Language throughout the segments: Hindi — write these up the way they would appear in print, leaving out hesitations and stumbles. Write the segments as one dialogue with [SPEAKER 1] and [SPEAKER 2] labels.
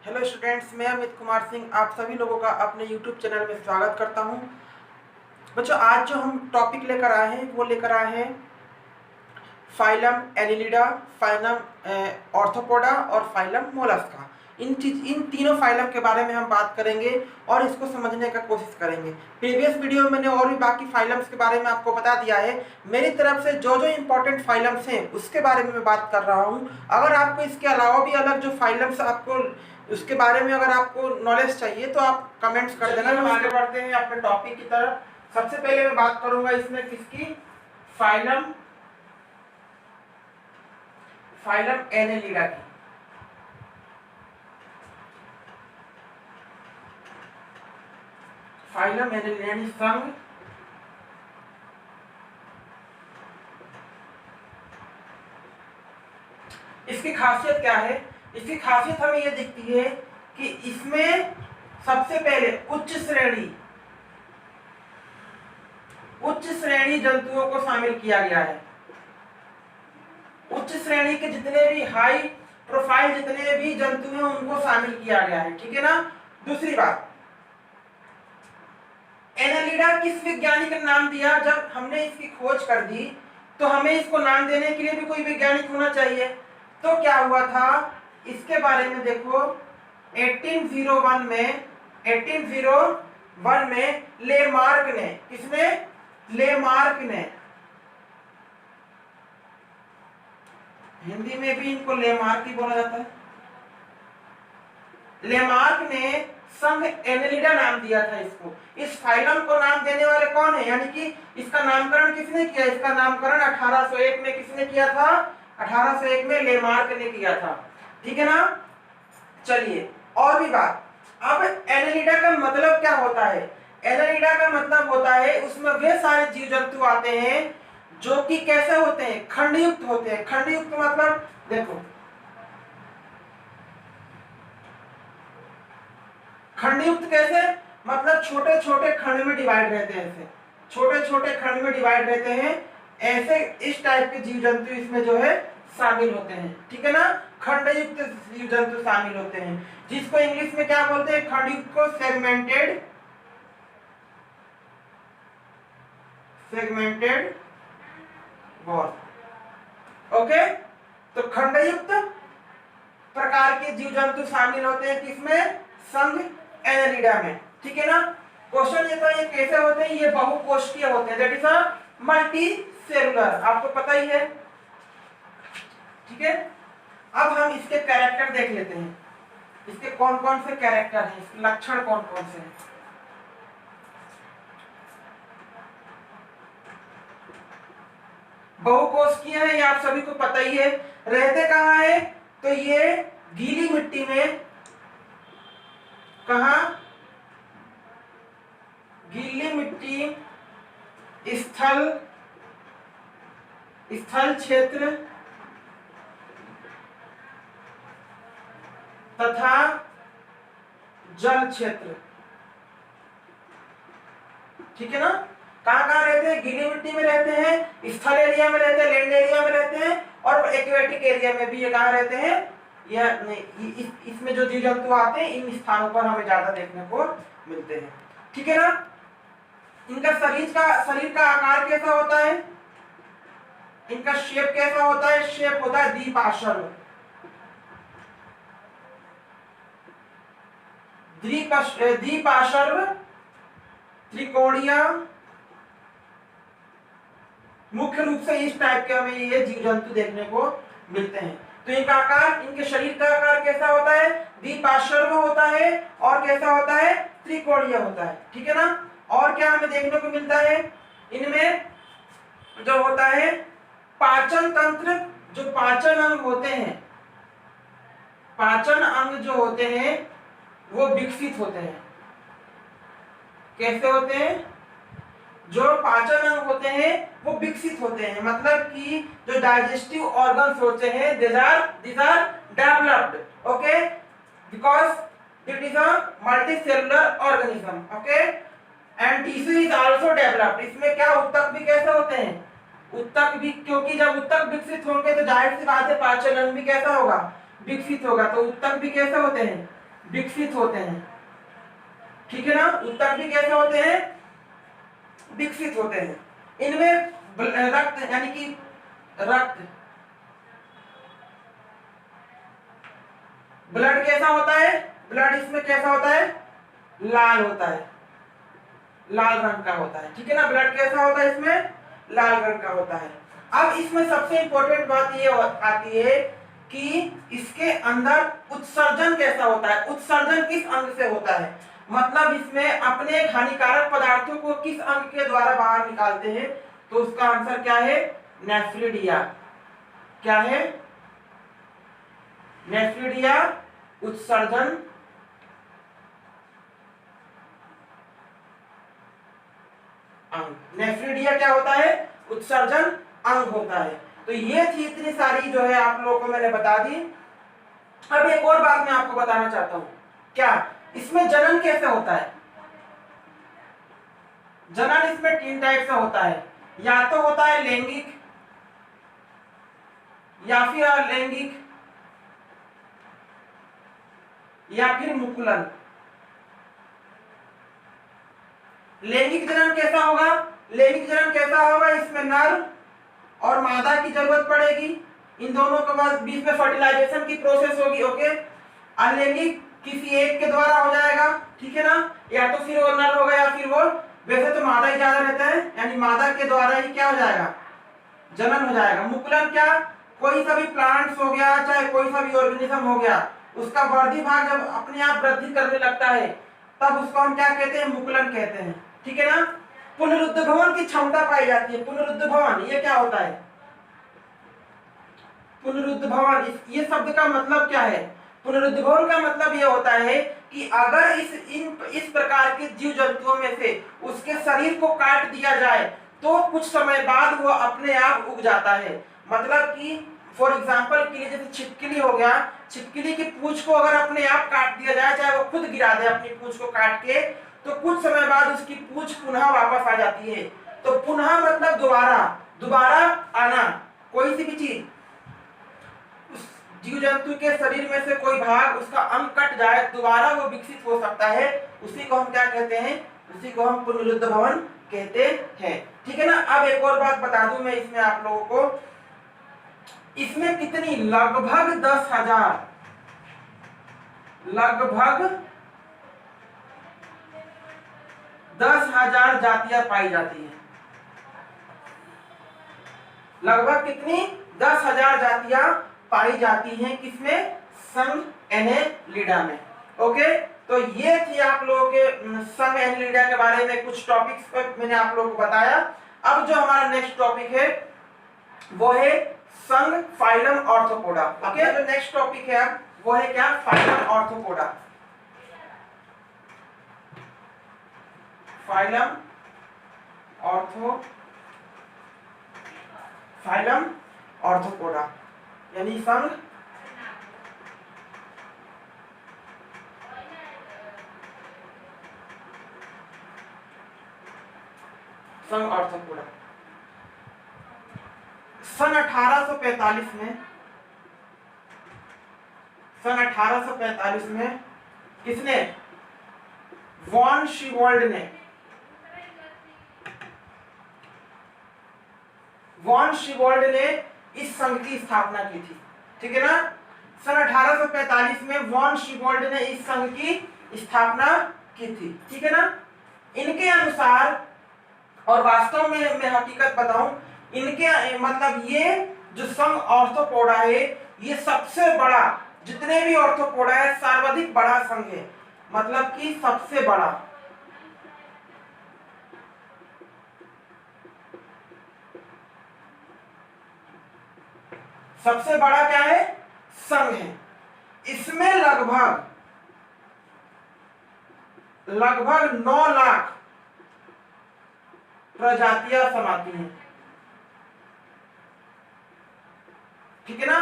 [SPEAKER 1] हेलो स्टूडेंट्स, मैं अमित कुमार सिंह आप सभी लोगों का अपने यूट्यूब चैनल में स्वागत करता हूं। बच्चों, आज जो हम टॉपिक लेकर आए हैं वो लेकर आए हैं फाइलम एनिलिडा, फाइलम ऑर्थोपोडा और फाइलम मोलस्का। इन तीनों फाइलम के बारे में हम बात करेंगे और इसको समझने का कोशिश करेंगे। प्रीवियस वीडियो में मैंने और भी बाकी फाइलम्स के बारे में आपको बता दिया है। मेरी तरफ से जो जो इम्पोर्टेंट फाइलम्स हैं उसके बारे में मैं बात कर रहा हूँ। अगर आपको इसके अलावा भी अलग जो फाइलम्स आपको उसके बारे में अगर आपको नॉलेज चाहिए तो आप कमेंट्स कर देना। हम आगे बढ़ते हैं अपने टॉपिक की तरफ। सबसे पहले मैं बात करूंगा इसमें किसकी, फाइलम एनिलिडा की। फाइलम एनिलिडा यानी संघ इसकी खासियत क्या है? इसकी खासियत हमें यह दिखती है कि इसमें सबसे पहले उच्च श्रेणी जंतुओं को शामिल किया गया है। उच्च श्रेणी के जितने भी हाई प्रोफाइल जितने भी जंतु हैं उनको शामिल किया गया है, ठीक है ना। दूसरी बात, एनिलिडा किस वैज्ञानिक ने नाम दिया? जब हमने इसकी खोज कर दी तो हमें इसको नाम देने के लिए भी कोई वैज्ञानिक होना चाहिए। तो क्या हुआ था इसके बारे में देखो, 1801 में लेमार्क ने, किसने? लेमार्क ने, हिंदी में भी इनको लेमार्क ही बोला जाता है। लेमार्क ने संघ एनिलिडा नाम दिया था इसको। इस फाइलम को नाम देने वाले कौन है? यानी कि इसका नामकरण किसने किया? इसका नामकरण 1801 में किसने किया था? 1801 में लेमार्क ने किया था, ठीक है ना। चलिए और भी बात। अब एनिलिडा का मतलब क्या होता है? एनिलिडा का मतलब होता है उसमें वे सारे जीव जंतु आते हैं जो कि कैसे होते हैं? खंडयुक्त होते हैं। खंडयुक्त मतलब देखो, खंडयुक्त कैसे? मतलब छोटे छोटे खंड में डिवाइड रहते हैं। ऐसे छोटे छोटे खंड में डिवाइड रहते हैं, ऐसे इस टाइप के जीव जंतु इसमें जो है शामिल होते हैं, ठीक है ना। खंडयुक्त जीव जंतु शामिल होते हैं, जिसको इंग्लिश में क्या बोलते हैं? खंडयुक्त को सेगमेंटेड वॉर्म। ओके, तो खंडयुक्त प्रकार के जीव जंतु शामिल होते हैं किसमें? संघ एनिलिडा में, ठीक है ना। क्वेश्चन ये तो ये कैसे होते हैं? ये बहुकोष्ठीय होते हैं, that is a multi cellular, आपको पता ही है, ठीक है। अब हम इसके कैरेक्टर देख लेते हैं। इसके कौन कौन से कैरेक्टर हैं, इसके लक्षण कौन कौन से हैं। बहुकोष्ठीय है, ये आप सभी को पता ही है। रहते कहाँ है? तो ये गीली मिट्टी में, कहा? गीली मिट्टी, स्थल क्षेत्र तथा जल क्षेत्र, ठीक है ना। कहाँ कहाँ रहते हैं? गीली मिट्टी में रहते हैं, स्थल एरिया में रहते हैं, लैंड एरिया में रहते हैं, और एक्वेटिक एरिया में भी ये कहाँ रहते हैं? यह नहीं, इसमें जो जीव जंतु आते हैं इन स्थानों पर हमें ज्यादा देखने को मिलते हैं, ठीक है ना। इनका शरीर का आकार कैसा होता है? इनका शेप कैसा होता है? शेप होता है द्विपार्श्व। द्विपार्श्व त्रिकोणीय, मुख्य रूप से इस टाइप के हमें ये जीव जंतु देखने को मिलते हैं। तो इनका आकार, इनके शरीर का आकार कैसा होता है? द्विपार्श्व होता है, और कैसा होता है? त्रिकोणीय होता है, ठीक है ना। और क्या हमें देखने को मिलता है? इनमें जो होता है पाचन तंत्र, जो पाचन अंग होते हैं, पाचन अंग जो होते हैं वो विकसित होते हैं। कैसे होते हैं? जो पाचन अंग होते हैं वो विकसित होते हैं, मतलब कि जो डाइजेस्टिव ऑर्गन्स होते हैं these are developed, okay, because it is a multicellular organism, okay, and tissue is also developed। इसमें क्या उत्तक भी कैसे होते हैं? उत्तक भी, क्योंकि जब उत्तक विकसित होंगे तो जाहिर सी बात है पाचन अंग भी कैसा होगा? विकसित होगा। तो उत्तक भी कैसे होते हैं? विकसित होते हैं, ठीक है ना। उत्तक भी कैसे होते हैं, विकसित होते हैं। इनमें रक्त यानी कि रक्त ब्लड कैसा होता है, ब्लड इसमें कैसा होता है, लाल होता है, लाल रंग का होता है, ठीक है ना। ब्लड कैसा होता है, इसमें लाल रंग का होता है। अब इसमें सबसे इंपॉर्टेंट बात ये आती है कि इसके अंदर उत्सर्जन कैसा होता है, उत्सर्जन किस अंग से होता है, मतलब इसमें अपने हानिकारक पदार्थों को किस अंग के द्वारा बाहर निकालते हैं, तो उसका आंसर क्या है, नेफ्रिडिया। क्या है, नेफ्रिडिया उत्सर्जन अंग। नेफ्रिडिया क्या होता है, उत्सर्जन अंग होता है। तो ये थी इतनी सारी जो है आप लोगों को मैंने बता दी। अब एक और बात मैं आपको बताना चाहता हूं, क्या इसमें जनन कैसे होता है। जनन इसमें 3 टाइप से होता है, या तो होता है लैंगिक, या फिर अलैंगिक, या फिर मुकुलन। लैंगिक जनन कैसा होगा, लैंगिक जनन कैसा होगा, इसमें नर और मादा की जरूरत पड़ेगी, इन दोनों के बाद बीच में फर्टिलाइजेशन की प्रोसेस होगी, ओके। अलैंगिक किसी एक के द्वारा हो जाएगा, ठीक है ना, या तो फिर वो नर होगा या फिर वो, वैसे तो मादा ही ज्यादा रहता है, यानी मादा के द्वारा ही क्या हो जाएगा, जनन हो जाएगा। मुकुलन क्या, कोई सा भी प्लांट्स हो गया, चाहे कोई सा भी ऑर्गेनिज्म हो गया, उसका वर्धी भाग जब अपने आप वृद्धि करने लगता है तब उसको हम क्या कहते हैं, मुकुलन कहते हैं, ठीक है ना। पुनरुद्भवन की क्षमता पाई जाती है, पुनरुद्भवन ये क्या होता है, पुनरुद्भवन ये शब्द का मतलब क्या है, पुनरुद्भवन का मतलब ये होता है कि अगर इस प्रकार के जीव जंतुओं में से उसके शरीर को काट दिया जाए तो कुछ समय बाद वो अपने आप उग जाता है। मतलब कि फॉर एग्जाम्पल के लिए जैसे छिपकली हो गया, छिपकली की पूंछ को अगर अपने आप काट दिया जाए, चाहे वो खुद गिरा दे अपनी पूंछ को काट के, तो कुछ समय बाद उसकी पूंछ पुनः वापस आ जाती है। तो पुनः मतलब दोबारा, दोबारा आना, कोई सी भी चीज, जीव जंतु के शरीर में से कोई भाग उसका अंग कट जाए दोबारा वो विकसित हो सकता है, उसी को हम क्या कहते हैं, उसी को हम पुनरुद्भवन कहते हैं, ठीक है ना। अब एक और बात बता दूं मैं इसमें आप लोगों को, इसमें कितनी, लगभग 10,000, लगभग 10,000 जातियां पाई जाती हैं। लगभग कितनी, 10,000 जातियां पाई जाती हैं, किसमें, संघ एनेलिडा में, ओके। तो ये थी आप लोगों के संघ एनेलिडा के बारे में कुछ टॉपिक्स पर मैंने आप लोगों को बताया। अब जो हमारा नेक्स्ट टॉपिक है वो है संघ फाइलम ऑर्थोपोडा, ओके। जो नेक्स्ट टॉपिक है अब वो है क्या, phylum arthropoda, phylum phylum arthropoda यानी संघ ऑर्थोपोडा। सन 1845 में, सन 1845 में किसने, वॉन शीवोल्ड ने, वॉन शीवोल्ड ने इस संघ की स्थापना की थी, ठीक है ना। सन 1845 में वॉन शीवोल्ड ने इस संघ की स्थापना की थी, ठीक है ना। इनके अनुसार, और वास्तव में मैं हकीकत बताऊं, इनके मतलब ये जो संघ ऑर्थोपोडा है ये सबसे बड़ा, जितने भी ऑर्थोपोडा है सर्वाधिक बड़ा संघ है, मतलब कि सबसे बड़ा, सबसे बड़ा क्या है, संघ है। इसमें लगभग 9 लाख प्रजातियां समाती हैं, ठीक है ना।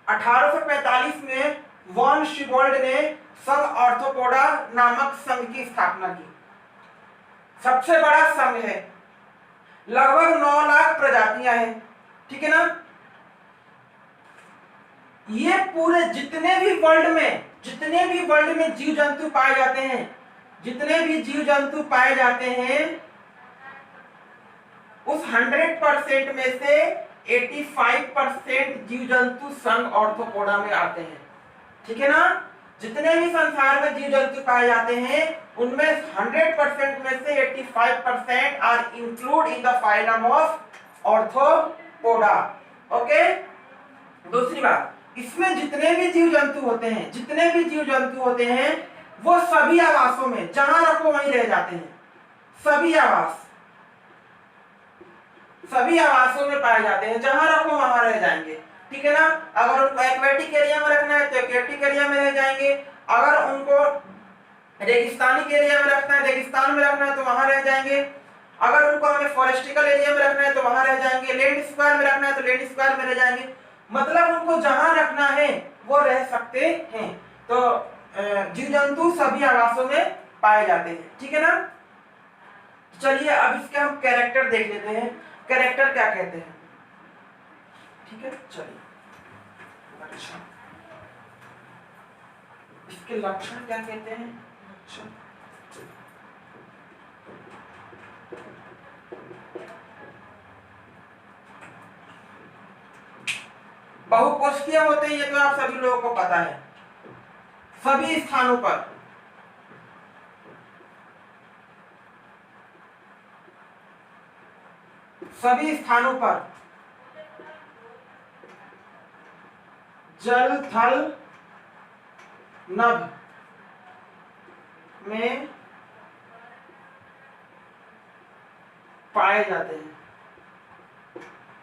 [SPEAKER 1] 1845 में वॉन शीवोल्ड ने संघ ऑर्थोपोडा नामक संघ की स्थापना की, सबसे बड़ा संघ है, लगभग 9 लाख प्रजातियां हैं, ठीक है ना। ये पूरे जितने भी वर्ल्ड में जितने भी वर्ल्ड में जीव जंतु पाए जाते हैं, जितने भी जीव जंतु पाए जाते हैं, उस 100% में से 85% जीव जंतु संघ ऑर्थोपोडा में आते हैं। ठीक है ना? जितने भी संसार में जीव जंतु पाए जाते हैं उनमें 100% में से 85% are include in the phylum of Arthropoda. Okay, दूसरी बात, इसमें जितने भी जीव जंतु होते हैं, जितने भी जीव जंतु होते हैं वो सभी आवासों में जहां रखो वहीं रह जाते हैं। सभी आवास, सभी आवासों में पाए जाते हैं, जहां रखो वहां रह जाएंगे। ठीक है ना? अगर उनको एक्वेटिक एरिया में रखना है तो एक्वेटिक एरिया में रह जाएंगे, अगर उनको रेगिस्तानी एरिया में रखना है, रेगिस्तान में रखना है तो वहां रह जाएंगे, अगर उनको हमें फॉरेस्टिकल एरिया में रखना है तो वहां रह जाएंगे, लैंड स्क्वायर में रखना है तो लैंड स्क्वायर में रह जाएंगे। मतलब उनको जहां रखना है वो रह सकते हैं। तो जीव जंतु सभी आवासों में पाए जाते हैं। ठीक है ना? चलिए अब इसके हम कैरेक्टर देख लेते हैं, कैरेक्टर क्या कहते हैं। ठीक है, चलिए लक्षण, इसके लक्षण क्या कहते हैं। लक्षण बहुकोष्ठीय होते हैं, ये तो आप सभी लोगों को पता है। सभी स्थानों पर, सभी स्थानों पर जल थल नभ में पाए जाते हैं।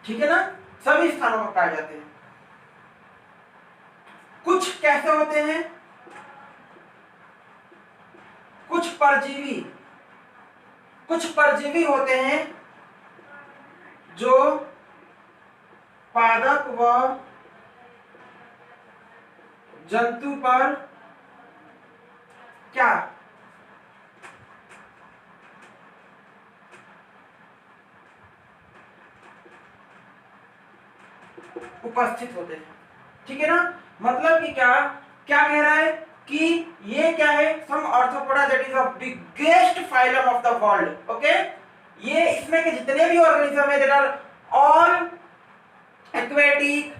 [SPEAKER 1] ठीक है ना? सभी स्थानों पर पाए जाते हैं। कुछ कैसे होते हैं, कुछ परजीवी होते हैं जो पादप व जंतु पर क्या उपस्थित होते हैं। ठीक है ना? मतलब कि क्या क्या कह रहा है कि ये क्या है, some arthropoda that is the biggest phylum of the world. Okay, ये इसमें के जितने भी ऑर्गेनिज्म है दैट आर ऑल एक्वेटिक,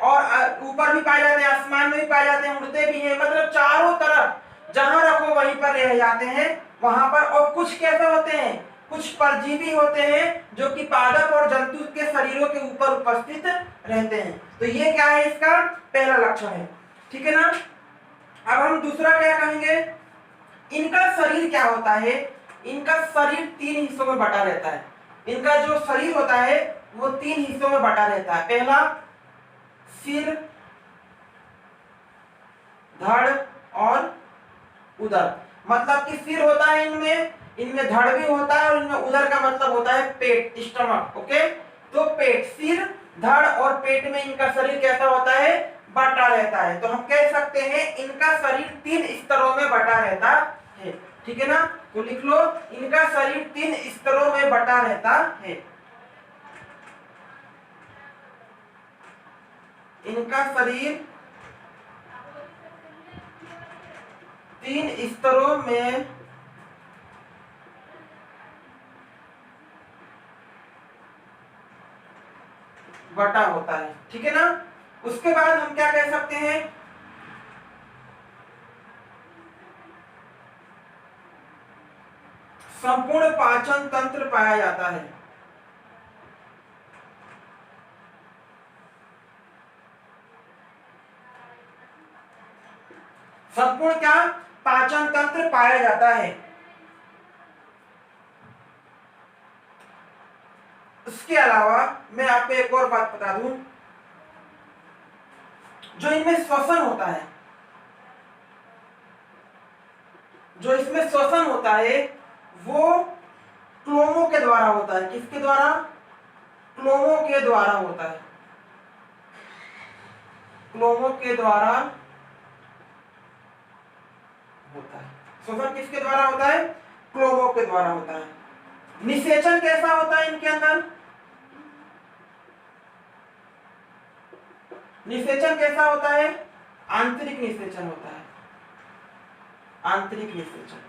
[SPEAKER 1] और ऊपर भी पाए जाते हैं, आसमान में भी पाए जाते हैं, उड़ते भी हैं, मतलब चारों तरफ जहां रखो वहीं पर रह जाते हैं वहां पर। और कुछ कैसे होते हैं, कुछ परजीवी होते हैं जो कि पादप और जंतु के शरीरों के ऊपर उपस्थित रहते हैं। तो ये क्या है, इसका पहला लक्षण है। ठीक है ना? अब हम दूसरा क्या कहेंगे, इनका शरीर क्या होता है। इनका शरीर 3 हिस्सों में बटा रहता है। इनका जो शरीर होता है वो 3 हिस्सों में बटा रहता है। पहला सिर, धड़ और उदर। मतलब कि सिर होता है इनमें धड़ भी होता है और इनमें उदर का मतलब होता है पेट, स्टमक। ओके, तो पेट, सिर, धड़ और पेट में इनका शरीर कैसा होता है, बटा रहता है। तो हम कह सकते हैं इनका शरीर 3 स्तरों में बटा रहता है। ठीक है ना? तो लिख लो, इनका शरीर 3 स्तरों में बटा रहता है। इनका शरीर 3 स्तरों में बटा होता है। ठीक है ना? उसके बाद हम क्या कह सकते हैं, संपूर्ण पाचन तंत्र पाया जाता है। संपूर्ण क्या, पाचन तंत्र पाया जाता है। इसके अलावा मैं आपको एक और बात बता दूं, जो इनमें श्वसन होता है, जो इसमें श्वसन होता है वो क्लोमों के द्वारा होता है। किसके द्वारा, क्लोमों के द्वारा होता है। क्लोमों के द्वारा होता है। श्वसन किसके द्वारा होता है, क्लोमों के द्वारा होता है। निषेचन कैसा होता है इनके अंदर, निषेचन कैसा होता है, आंतरिक निषेचन होता है, आंतरिक निषेचन।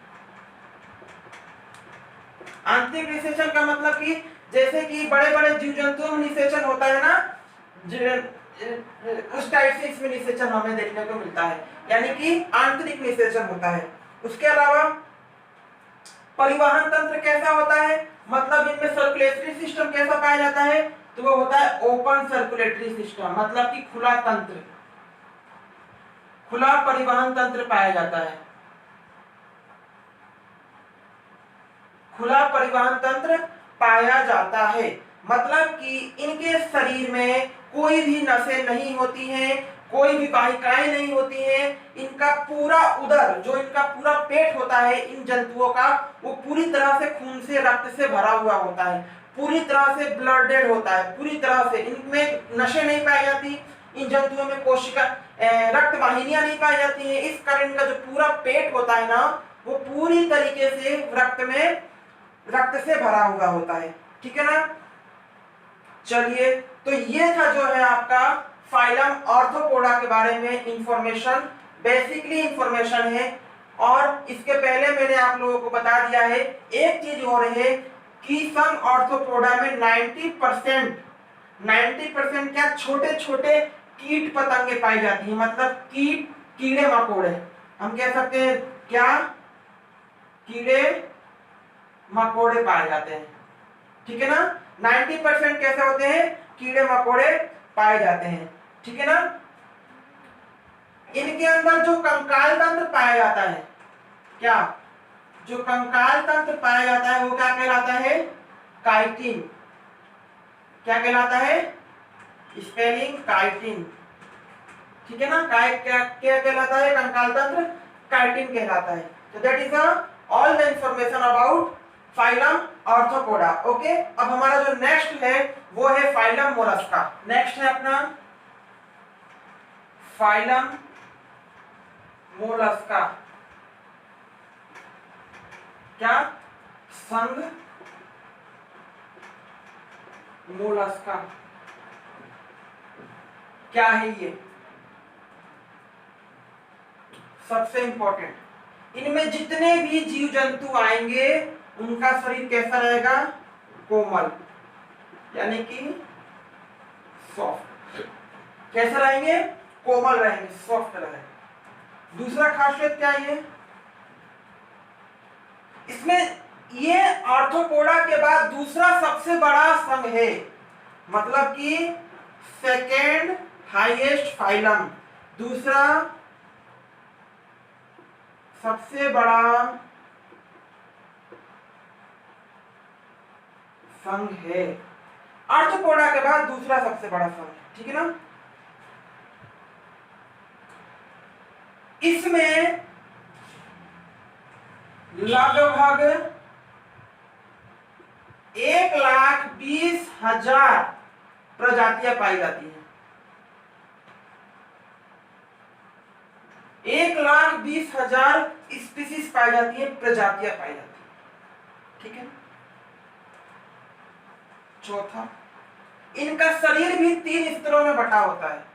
[SPEAKER 1] आंतरिक निषेचन का मतलब कि जैसे कि बड़े बड़े जीव जंतुओं में निषेचन होता है ना, उस टाइप से इसमें निषेचन हमें देखने को मिलता है, यानी कि आंतरिक निषेचन होता है। उसके अलावा परिवहन तंत्र कैसा होता है, मतलब इनमें सर्कुलेटरी सिस्टम कैसा पाया जाता है, तो वो होता है ओपन सर्कुलेटरी सिस्टम, मतलब कि खुला तंत्र, खुला परिवहन तंत्र पाया जाता है, खुला परिवहन तंत्र पाया जाता है। मतलब कि इनके शरीर में कोई भी नसें नहीं होती हैं, कोई भी वाहिकाएं नहीं होती हैं, इनका पूरा उदर, जो इनका पूरा पेट होता है इन जंतुओं का, वो पूरी तरह से खून से, रक्त से भरा हुआ होता है, पूरी तरह से ब्लडेड होता है, पूरी तरह से। इनमें नशें नहीं पाई जाती, इन जंतुओं में कोशिका रक्त वाहिनियां नहीं पाई जाती हैं। इस कारण इनका जो पूरा पेट होता है ना, वो पूरी तरीके से रक्त से भरा हुआ होता है, ठीक है ना। चलिए, तो ये था जो है आपका फाइलम आर्थ्रोपोडा के बारे में इंफॉर्मेशन, बेसिकली इंफॉर्मेशन है। और इसके पहले मैंने आप लोगों को बता दिया है एक चीज और है कि सम आर्थ्रोपोडा में 90% क्या छोटे छोटे कीट पतंगे पाई जाती हैं, मतलब कीड़े मकोड़े, हम कह सकते हैं क्या, कीड़े मकोड़े पाए जाते हैं, ठीक है ना। 90% कैसे होते हैं, कीड़े मकोड़े पाए जाते हैं, ठीक है ना। इनके अंदर जो कंकाल तंत्र पाया जाता है, क्या, जो कंकाल तंत्र पाया जाता है वो क्या कहलाता है, काइटिन। क्या कहलाता है, स्पेलिंग काइटिन, ठीक है ना। क्या कहलाता है कंकाल तंत्र, काइटिन कहलाता है। तो that is all the information about phylum arthropoda. Okay, अब हमारा जो नेक्स्ट है वो है फाइलम मोलस्का। नेक्स्ट है अपना फाइलम मोलस्का, क्या, संघ मोलस्का। क्या है ये, सबसे इंपॉर्टेंट, इनमें जितने भी जीव जंतु आएंगे उनका शरीर कैसा रहेगा, कोमल, यानी कि सॉफ्ट। कैसे रहेंगे, कोमल रहेंगे, सॉफ्ट रहेंगे। दूसरा खासियत क्या है, इसमें ये आर्थ्रोपोडा के बाद दूसरा सबसे बड़ा संघ है, मतलब कि सेकेंड हाईएस्ट फाइलम, दूसरा सबसे बड़ा संघ है, आर्थ्रोपोडा के बाद दूसरा सबसे बड़ा संघ है, ठीक है ना। इसमें लगभग 1,20,000 प्रजातियां पाई जाती हैं, 1,20,000 स्पीसीज पाई जाती है, प्रजातियां पाई जाती है, ठीक है। चौथा, इनका शरीर भी 3 स्तरों में बटा होता है,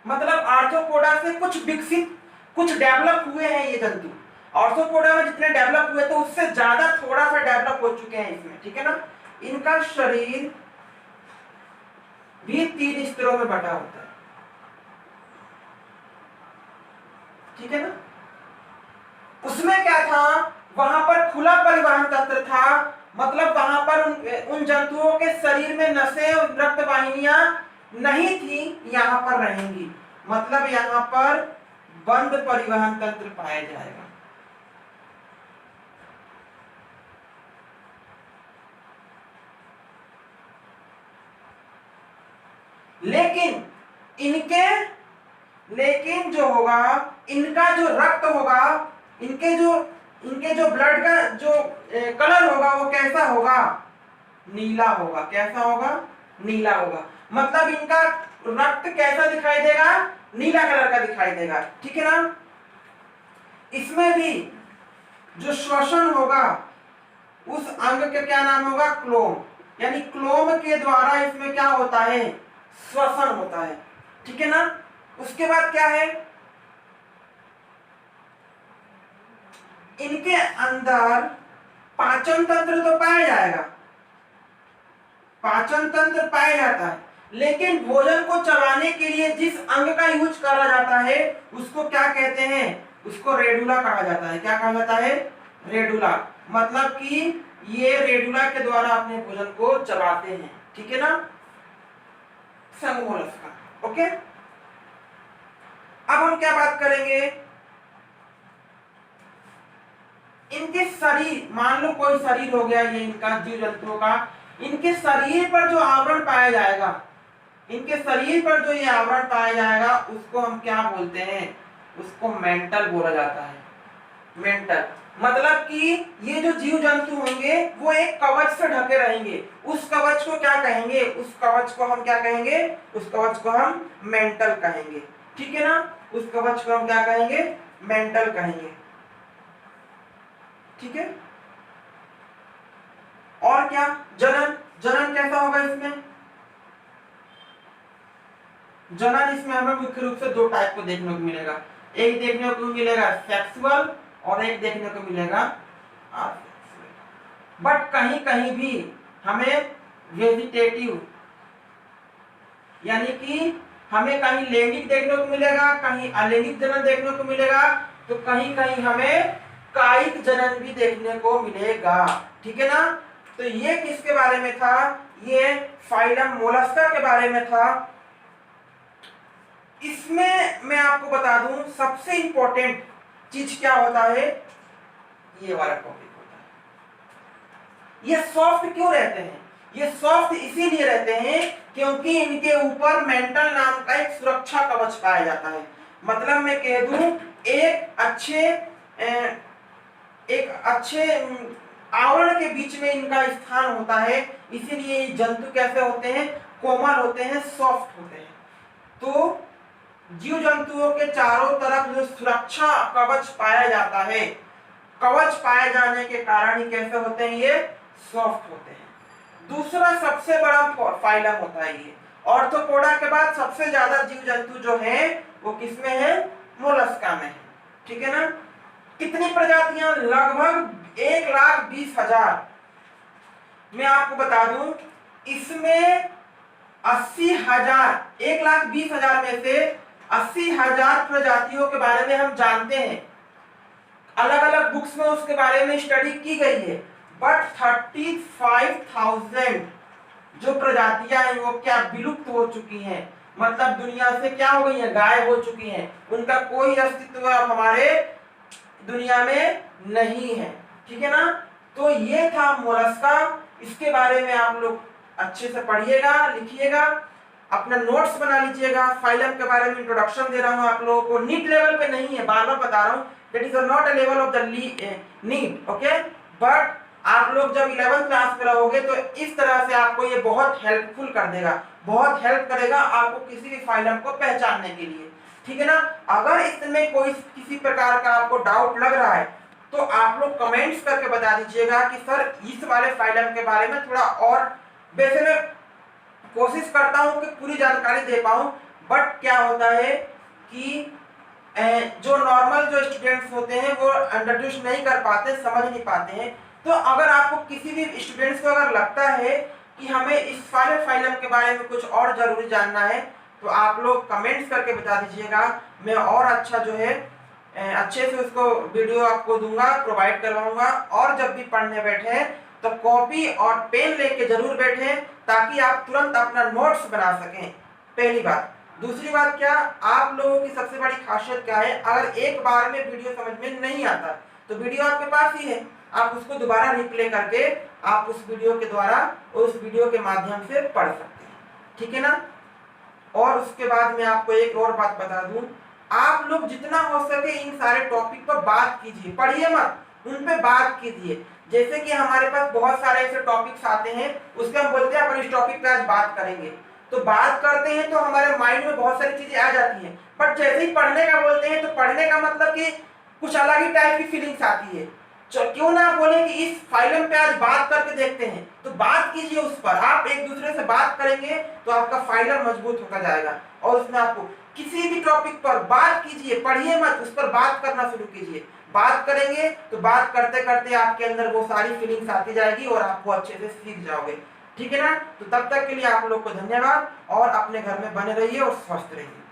[SPEAKER 1] मतलब आर्थ्रोपोडा से कुछ विकसित, कुछ डेवलप हुए हैं ये जंतु। आर्थ्रोपोडा में जितने डेवलप हुए तो उससे ज्यादा थोड़ा सा डेवलप हो चुके हैं इसमें, ठीक है ना। इनका शरीर भी 3 स्तरों में बटा होता है, ठीक है ना। उसमें क्या था, वहां पर खुला परिवहन तंत्र था, मतलब वहां पर उन जंतुओं के शरीर में नसें और रक्त वाहिनियां नहीं थी, यहां पर रहेंगी, मतलब यहां पर बंद परिवहन तंत्र पाया जाएगा। लेकिन जो होगा, इनका जो रक्त होगा, इनके जो ब्लड का जो कलर होगा वो कैसा होगा, नीला होगा। कैसा होगा, नीला होगा, मतलब इनका रक्त कैसा दिखाई देगा, नीला कलर का दिखाई देगा, ठीक है ना। इसमें भी जो श्वसन होगा उस अंग का क्या नाम होगा, क्लोम, यानी क्लोम के द्वारा इसमें क्या होता है, श्वसन होता है, ठीक है ना। उसके बाद क्या है, इनके अंदर पाचन तंत्र तो पाया जाएगा, पाचन तंत्र पाया जाता है, लेकिन भोजन को चबाने के लिए जिस अंग का यूज करा जाता है उसको क्या कहते हैं, उसको रेडुला कहा जाता है। क्या कहा जाता है, रेडुला। मतलब कि ये रेडुला के द्वारा अपने भोजन को चबाते हैं, ठीक है ना, संघ मोलस्का। ओके, अब हम क्या बात करेंगे, इनके शरीर, मान लो कोई शरीर हो गया ये इनका जीव जंतुओं का, इनके शरीर पर जो आवरण पाया जाएगा, इनके शरीर पर जो ये आवरण पाया जाएगा उसको हम क्या बोलते हैं, उसको मेंटल बोला जाता है। मेंटल मतलब कि ये जो जीव जंतु होंगे वो एक कवच से ढके रहेंगे, उस कवच को क्या कहेंगे, उस कवच को हम क्या कहेंगे, उस कवच को हम मेंटल कहेंगे, ठीक है ना। उस कवच को हम क्या कहेंगे, मेंटल कहेंगे, ठीक है। और क्या, जनन, जनन कैसा होगा इसमें, जनन इसमें हमें मुख्य रूप से दो टाइप को देखने को मिलेगा, एक देखने को मिलेगा सेक्सुअल और एक देखने को मिलेगा असेक्सुअल। बट कहीं कहीं भी हमें वेजिटेटिव यानी कि हमें कहीं लैंगिक देखने को मिलेगा, कहीं अलैंगिक जनन देखने को मिलेगा, तो कहीं कहीं हमें कायिक जनन भी देखने को मिलेगा, ठीक है ना। तो ये किसके बारे में था, ये फाइलम मोलस्का के बारे में था। इसमें मैं आपको बता दूं सबसे इंपॉर्टेंट चीज क्या होता है, ये वाला टॉपिक होता है। ये सॉफ्ट क्यों रहते हैं, ये सॉफ्ट इसीलिए रहते हैं क्योंकि इनके ऊपर मेंटल नाम का एक सुरक्षा कवच पाया जाता है। मतलब मैं कह दूं एक अच्छे आवरण के बीच में इनका स्थान होता है, इसीलिए ये जंतु कैसे होते हैं, कोमल होते हैं, सॉफ्ट होते हैं। तो जीव जंतुओं के चारों तरफ जो सुरक्षा कवच पाया जाता है, कवच पाए जाने के कारण ही कैसे होते हैं, ये सॉफ्ट होते हैं। दूसरा सबसे बड़ा फाइलम होता है ये, ऑर्थोपोडा के बाद सबसे ज्यादा जीव जंतु जो है वो किसमें है, मोलस्का में है, ठीक है ना। कितनी प्रजातियां, लगभग 1,20,000। मैं आपको बता दूं इसमें 80,000, 1,20,000 में से 80,000 प्रजातियों के बारे में हम जानते हैं, अलग अलग बुक्स में उसके बारे में स्टडी की गई है। बट 35,000 जो प्रजातियां हैं वो क्या विलुप्त हो चुकी हैं, मतलब दुनिया से क्या हो गई है, गायब हो चुकी हैं, उनका कोई अस्तित्व अब हमारे दुनिया में नहीं है, ठीक है ना। तो ये था मोलस्का, इसके बारे में आप लोग अच्छे से पढ़िएगा, लिखिएगा, अपना नोट्स बना लीजिएगा। फाइलम के बारे में इंट्रोडक्शन दे रहा हूं आप लोगों को, नीट लेवल पे नहीं है, बार बार बता रहा हूं, that is not a level of the NEET, okay. But आप लोग जब 11th क्लास में रहोगे तो इस तरह से आपको ये बहुत हेल्पफुल कर देगा, बहुत हेल्प करेगा आपको किसी भी फाइलम को पहचानने के लिए, ठीक है ना। अगर इसमें कोई किसी प्रकार का आपको डाउट लग रहा है तो आप लोग कमेंट्स करके बता दीजिएगा कि सर इस वाले फाइलम के बारे में थोड़ा और, वैसे मैं कोशिश करता हूं कि पूरी जानकारी दे पाऊं, बट क्या होता है कि जो नॉर्मल जो स्टूडेंट्स होते हैं वो इंट्रोड्यूस नहीं कर पाते, समझ नहीं पाते हैं। तो अगर आपको किसी भी स्टूडेंट्स को अगर लगता है कि हमें इस वाले फाइलम के बारे में कुछ और जरूरी जानना है तो आप लोग कमेंट्स करके बता दीजिएगा, मैं और अच्छा जो है अच्छे से उसको वीडियो आपको दूंगा, प्रोवाइड करवाऊंगा। और जब भी पढ़ने बैठे तो कॉपी और पेन लेके जरूर बैठे ताकि आप तुरंत अपना नोट्स बना सकें, पहली बात। दूसरी बात क्या, आप लोगों की सबसे बड़ी खासियत क्या है, अगर एक बार में वीडियो समझ में नहीं आता तो वीडियो आपके पास ही है, आप उसको दोबारा रिप्ले करके आप उस वीडियो के द्वारा उस वीडियो के माध्यम से पढ़ सकते हैं, ठीक है ना। और उसके बाद मैं आपको एक और बात बता दूं, आप लोग जितना हो सके इन सारे टॉपिक पर बात कीजिए, पढ़िए मत, उन पे बात कीजिए। जैसे कि हमारे पास बहुत सारे ऐसे टॉपिक्स आते हैं, उसके हम बोलते हैं अपन इस टॉपिक पे आज बात करेंगे, तो बात करते हैं तो हमारे माइंड में बहुत सारी चीजें आ जाती हैं, बट जैसे ही पढ़ने का बोलते हैं तो पढ़ने का मतलब कि कुछ अलग ही टाइप की फीलिंग्स आती है। क्यों ना बोले कि इस फाइलम पे आज बात करके देखते हैं, तो बात कीजिए उस पर, आप एक दूसरे से बात करेंगे तो आपका फाइलम मजबूत होता जाएगा। और उसमें आपको किसी भी टॉपिक पर बात कीजिए, पढ़िए मत, उस पर बात करना शुरू कीजिए। बात करेंगे तो बात करते करते आपके अंदर वो सारी फीलिंग्स आती जाएगी और आप वो अच्छे से सीख जाओगे। ठीक है ना? तो तब तक के लिए आप लोग को धन्यवाद और अपने घर में बने रहिए और स्वस्थ रहिए।